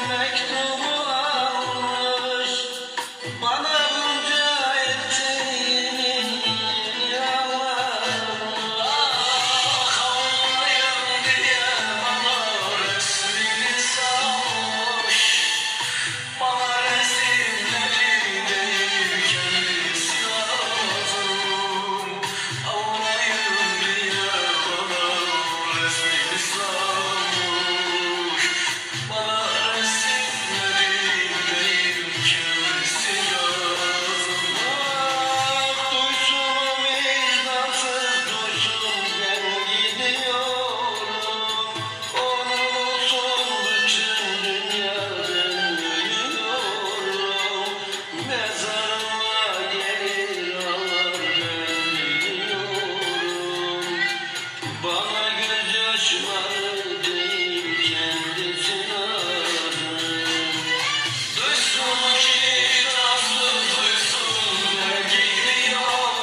mektubu almış, bana bunca ettiğini yalvarmış. Ağlayın diye bana resmini salmış, bana resimleri değil kendisi lazım. Ağlayın diye bana resmini salmış, bana resimleri değil kendisi lazım. Ah, duysun o vicdansız, duysun ben gidiyorum. Onun olsun bütün dünya ben biliyorum. Mezarıma gelir ağlar ben biliyorum. Bana gözyaşları değil kendisi lazım. Duysun kitapsız, duysun ben gidiyorum.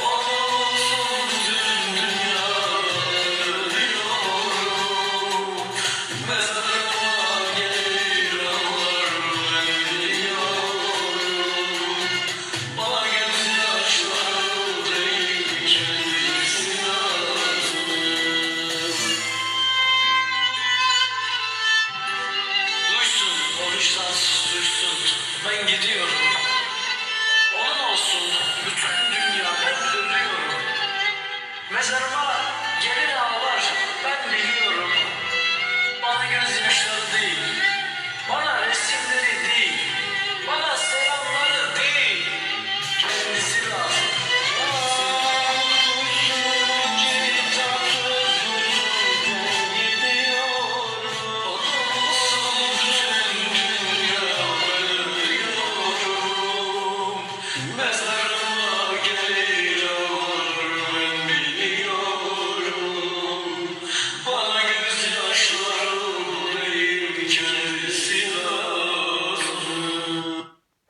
Onun olsun tüm dünya ölüyorum. Mezarıma gelir ağlar ben biliyorum. Bana gözyaşları değil kendisi lazım. Duysun, o vicdansız duysun, ben gidiyorum.